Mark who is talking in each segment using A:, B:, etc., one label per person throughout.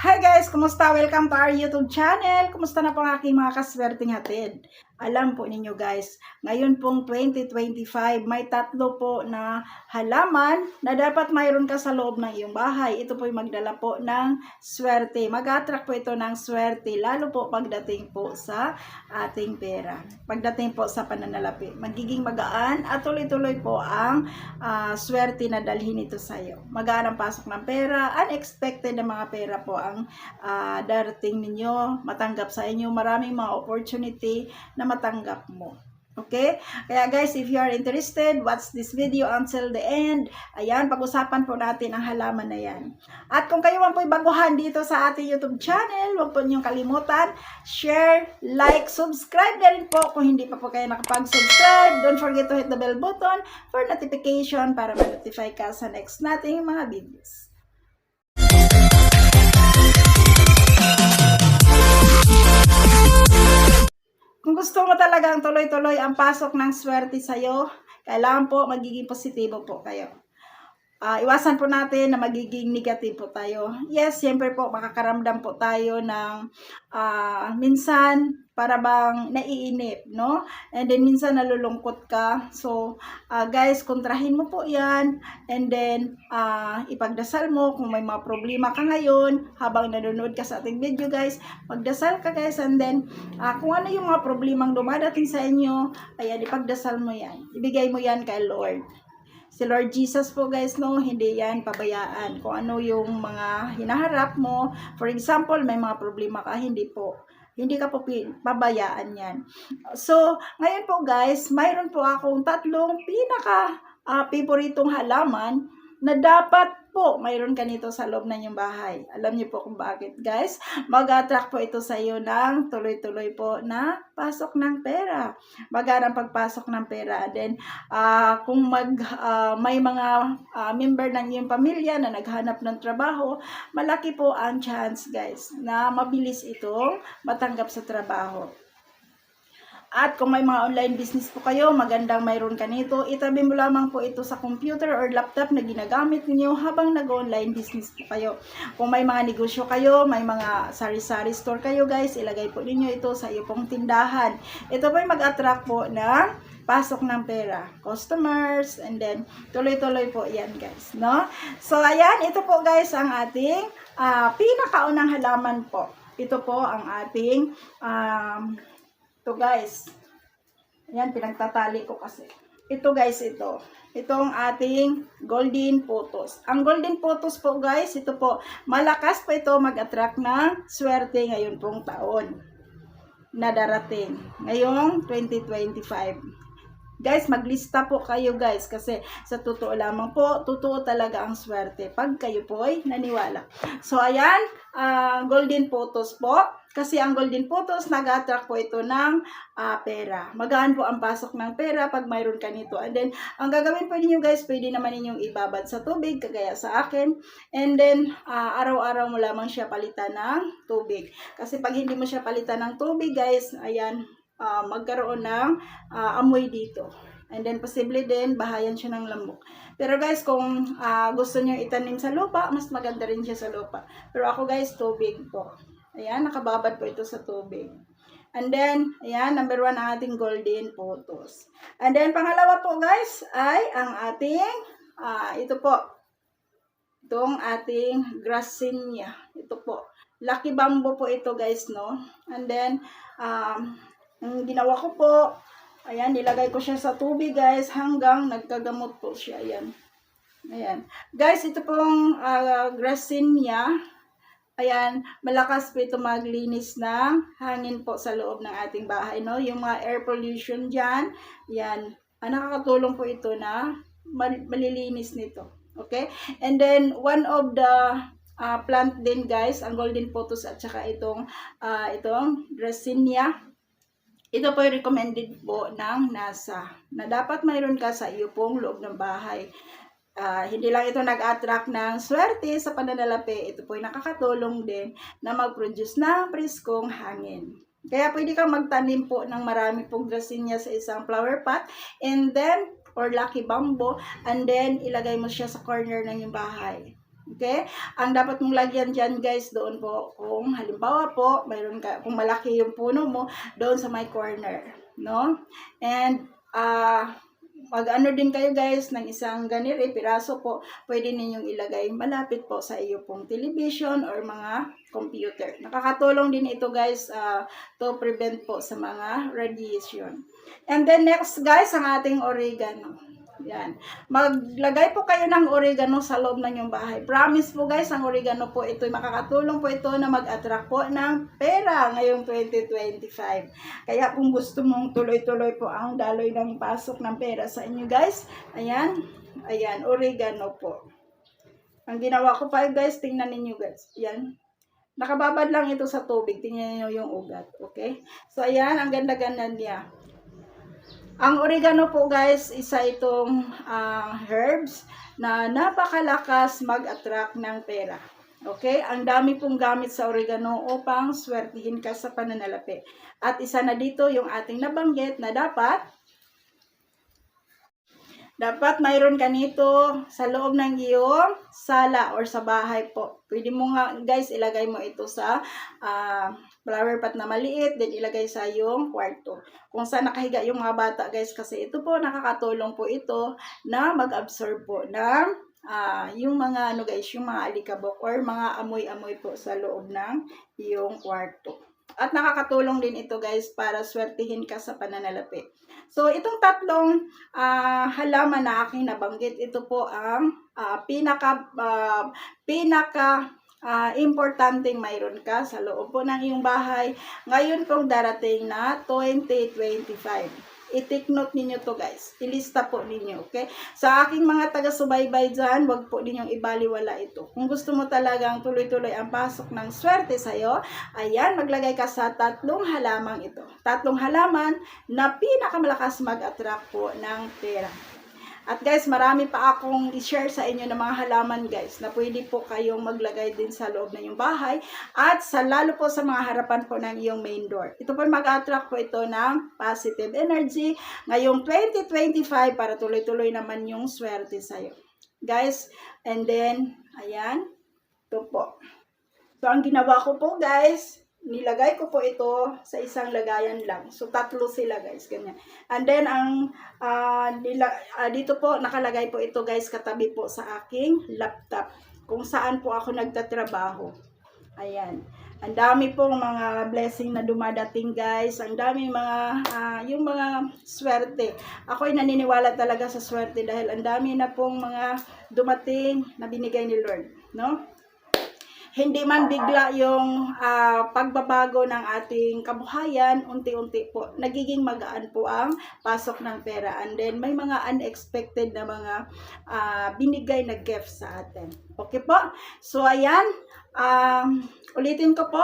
A: Hi guys! Kumusta? Welcome to our YouTube channel. Kumusta na po ang aking mga kaswerteng hatid? Alam po ninyo guys, ngayon pong 2025, may tatlo po na halaman na dapat mayroon ka sa loob ng iyong bahay. Ito po yung magdala po ng swerte. Mag-attract po ito ng swerte, lalo po pagdating po sa ating pera. Pagdating po sa pananalapi. Magiging magaan at tuloy-tuloy po ang swerte na dalhin ito sa iyo. Magaan ang pasok ng pera, unexpected na mga pera po ang darating ninyo, matanggap sa inyo, maraming mga opportunity na matanggap mo. Okay? Kaya guys, if you are interested, watch this video until the end. Ayan, pag-usapan po natin ang halaman na yan. At kung kayo man po'y baguhan dito sa ating YouTube channel, huwag po niyong kalimutan, share, like, subscribe na rin po kung hindi pa po kayo nakapag-subscribe. Don't forget to hit the bell button for notification para ma-notify ka sa next nating mga videos. Kung gusto mo talagang tuloy-tuloy ang pasok ng swerte sa'yo, kailangan po magiging positibo po kayo. Iwasan po natin na magiging negative po tayo. Yes, siyempre po makakaramdam po tayo ng minsan para bang naiinip, no? And then minsan nalulungkot ka. So, guys, kontrahin mo po yan. And then, ipagdasal mo kung may mga problema ka ngayon habang nanonood ka sa ating video, guys. Magdasal ka, guys. And then, kung ano yung mga problemang dumadating sa inyo, ayan, ipagdasal mo yan. Ibigay mo yan kay Lord. Si Lord Jesus po guys, no, hindi yan pabayaan. Kung ano yung mga hinaharap mo, for example, may mga problema ka, hindi ka po pabayaan yan. So, ngayon po guys, mayroon po akong tatlong pinaka-paboritong halaman na dapat po mayroon ka nito sa loob ng iyong bahay. Alam niyo po kung bakit guys? Mag-attract po ito sa iyo ng tuloy-tuloy po na pasok ng pera. Magaan ang pagpasok ng pera. Then, kung may mga member ng iyong pamilya na naghanap ng trabaho, malaki po ang chance guys na mabilis itong matanggap sa trabaho. At kung may mga online business po kayo, magandang mayroon ka nito. Itabi mo lamang po ito sa computer or laptop na ginagamit niyo habang nag-online business po kayo. Kung may mga negosyo kayo, may mga sari-sari store kayo guys, ilagay po ninyo ito sa iyo pong tindahan. Ito po ay mag-attract po ng pasok ng pera, customers, and then tuloy-tuloy po yan guys, no? So ayan, ito po guys ang ating pinakaunang halaman po. Ito po ang ating ito guys, ayan, pinagtatali ko kasi. Ito guys, itong ating golden photos. Ang golden photos po guys, ito po, malakas po ito mag-attract ng swerte ngayon pong taon na darating. Ngayong 2025. Guys, maglista po kayo guys kasi sa totoo lamang po, totoo talaga ang swerte pag kayo po ay naniwala. So ayan, golden photos po. Kasi ang golden photos, nag-attract po ito ng pera. Magaan po ang pasok ng pera pag mayroon ka nito. And then, ang gagawin po ninyo guys, pwede naman ninyong ibabad sa tubig, kagaya sa akin. And then, araw-araw mo lamang siya palitan ng tubig. Kasi pag hindi mo siya palitan ng tubig guys, ayan, magkaroon ng amoy dito. And then, posible din, bahayan siya ng lamok. Pero guys, kung gusto nyo itanim sa lupa, mas maganda rin siya sa lupa. Pero ako guys, tubig po. Ayan, nakababad po ito sa tubig. And then, ayan, number 1 ang ating golden photos. And then, pangalawa po guys, ay ang ating, ito po, itong ating Gracinia. Ito po, Lucky Bamboo po ito guys, no? And then, ang ginawa ko po, ayan, nilagay ko siya sa tubig guys, hanggang nagkagamot po siya, ayan. Ayan. Guys, ito pong Gracinia. Ayan, malakas po ito maglinis ng hangin po sa loob ng ating bahay, no? Yung mga air pollution dyan, yan, nakakatulong po ito na malilinis nito. Okay? And then, one of the plant din guys, ang golden photos at saka itong Gracinia. Ito po yung recommended po ng NASA na dapat mayroon ka sa iyo pong loob ng bahay. Hindi lang ito nag-attract ng swerte sa pananalapi, ito po ay nakakatulong din na mag-produce ng preskong hangin. Kaya pwede kang magtanim po ng marami pong Gracinia sa isang flower pot, and then, or Lucky Bamboo, and then ilagay mo siya sa corner ng iyong bahay. Okay? Ang dapat mong lagyan dyan guys, doon po, kung halimbawa po, mayroon ka, kung malaki yung puno mo, doon sa my corner. No? And, mag-ano din kayo guys ng isang ganire, piraso po, pwede ninyong ilagay malapit po sa iyo pong television or mga computer. Nakakatulong din ito guys to prevent po sa mga radiation. And then next guys, ang ating oregano. Yan. Maglagay po kayo ng oregano sa loob ng inyong bahay. Promise po guys, ang oregano po ito, makakatulong po ito na mag-attract po ng pera ngayong 2025. Kaya kung gusto mong tuloy-tuloy po ang daloy ng pasok ng pera sa inyo guys, ayan, ayan, oregano po. Ang ginawa ko pa guys, tingnan ninyo guys, ayan. Nakababad lang ito sa tubig, tingnan niyo yung ugat, okay? So ayan, ang ganda-ganda niya. Ang oregano po guys, isa itong herbs na napakalakas mag-attract ng pera. Okay? Ang dami pong gamit sa oregano upang swertihin ka sa pananalapi. At isa na dito yung ating nabanggit na dapat mayroon ka nito sa loob ng iyong sala or sa bahay po. Pwede mo nga guys ilagay mo ito sa flower pot na maliit, then ilagay sa iyong kwarto. Kung saan nakahiga yung mga bata guys, kasi ito po nakakatulong po ito na mag-absorb po ng yung mga ano guys, yung mga alikabok or mga amoy-amoy po sa loob ng iyong kwarto. At nakakatulong din ito guys para swertihin ka sa pananalapi. So itong tatlong halaman na aking nabanggit, ito po ang importanteng mayroon ka sa loob po ng iyong bahay ngayon pong darating na 2025. I-take note ninyo to guys. Ilista po ninyo, okay? Sa aking mga taga-subaybay dyan, wag po ninyong ibaliwala ito. Kung gusto mo talagang tuloy-tuloy ang pasok ng swerte sa'yo, ayan, maglagay ka sa tatlong halamang ito. Tatlong halaman na pinakamalakas mag-attract po ng pera. At guys, marami pa akong i-share sa inyo ng mga halaman guys na pwede po kayong maglagay din sa loob ng iyong bahay at lalo po sa mga harapan po ng iyong main door. Ito po mag-attract po ito ng positive energy ngayong 2025 para tuloy-tuloy naman yung swerte sa'yo. Guys, and then, ayan, ito po. So, ang ginawa ko po guys, nilagay ko po ito sa isang lagayan lang. So, tatlo sila guys, ganyan. And then, dito po, nakalagay po ito guys, katabi po sa aking laptop. Kung saan po ako nagtatrabaho. Ayan. Ang dami pong mga blessing na dumadating guys. Ang dami yung mga swerte. Ako'y naniniwala talaga sa swerte dahil ang dami na pong mga dumating na binigay ni Lord. No? Hindi man bigla yung pagbabago ng ating kabuhayan, unti-unti po, nagiging magaan po ang pasok ng pera. And then, may mga unexpected na mga binigay na gifts sa atin. Okay po? So, ayan. Ulitin ko po.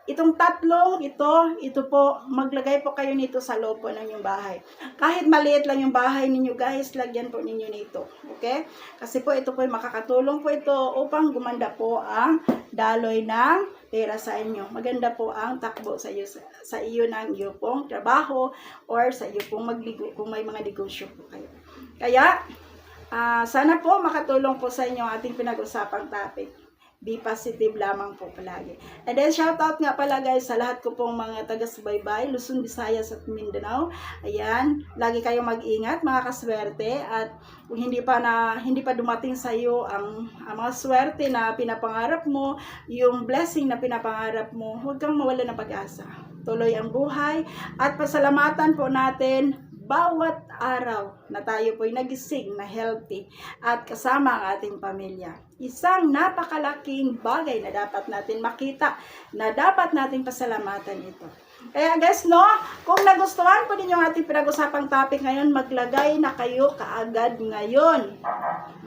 A: Itong tatlong ito po, maglagay po kayo nito sa loob po ng inyong bahay. Kahit maliit lang yung bahay ninyo guys, lagyan po ninyo nito. Okay? Kasi po ito po makakatulong po ito upang gumanda po ang daloy ng pera sa inyo. Maganda po ang takbo sa iyo ng iyo pong trabaho or sa iyo pong magbigo kung may mga negosyo po kayo. Kaya, sana po makatulong po sa inyo ang ating pinag-usapang topic. Be positive lamang po palagi. And then, shoutout nga pala guys sa lahat ko pong mga taga-subaybay, Luzon, Visayas at Mindanao. Ayan, lagi kayong mag-ingat mga kaswerte at kung hindi pa dumating sa iyo ang mga swerte na pinapangarap mo, yung blessing na pinapangarap mo, huwag kang mawala ng pag-asa. Tuloy ang buhay at pasalamatan po natin bawat araw na tayo po'y nagising na healthy at kasama ang ating pamilya. Isang napakalaking bagay na dapat natin makita, na dapat nating pasalamatan ito. Kaya guys, no, kung nagustuhan po ninyo ating pinag-usapang topic ngayon, maglagay na kayo kaagad ngayon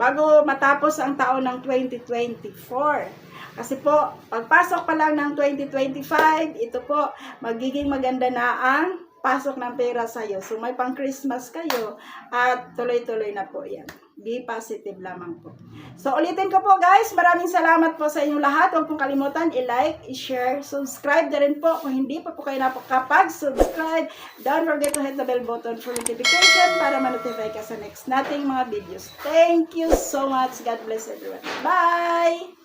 A: bago matapos ang taon ng 2024. Kasi po, pagpasok pa lang ng 2025, ito po, magiging maganda na ang pasok ng pera sa'yo. So, may pang Christmas kayo at tuloy-tuloy na po yan. Be positive lamang po. So, ulitin ko po guys, maraming salamat po sa inyong lahat. Huwag pong kalimutan, i-like, i-share, subscribe na rin po. Kung hindi pa po kayo nakapag-subscribe, don't forget to hit the bell button for notification para ma-notify ka sa next nating mga videos. Thank you so much. God bless everyone. Bye!